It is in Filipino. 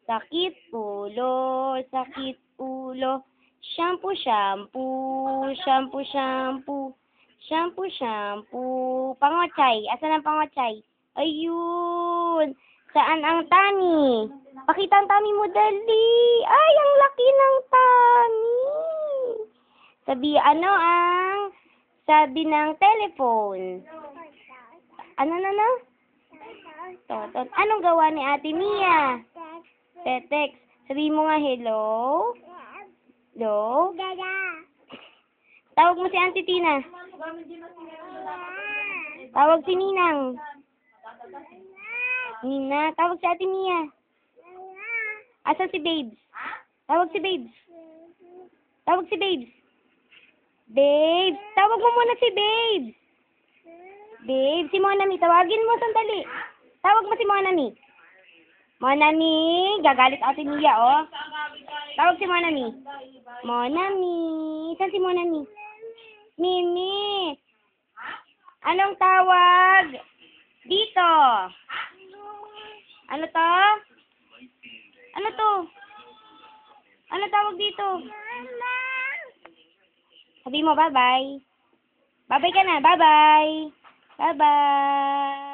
Sakit ulo, sakit ulo. Shampoo, shampoo, shampoo, shampoo. Shampoo, shampoo. Pangochay. Asan ang pangochay? Ayun. Saan ang tani? Pakita ang tani mo, dali. Ay, ang laki ng tani. Sabi ng telephone. Ano na? Totot. Anong gawa ni Ate Mia? Tetex. Sabi mo nga, hello? Hello? Tawag mo si Auntie Tina. Tawag si Ninang. Nina, tawag si Ate Mia. Asa si Babes? Tawag si Babes. Tawag si Babes. Babes, tawag mo muna si Babes. Babes, si Monami, tawagin mo sandali. Tawag mo si Monami. Monami, gagalit Ate Mia, oh. Tawag si Monami. Monami, saan si Monami? Mimi. Anong tawag? Dito. Ano to? Ano to? Ano tawag dito? Sabi mo, bye-bye. Bye-bye ka na, bye-bye. Bye-bye.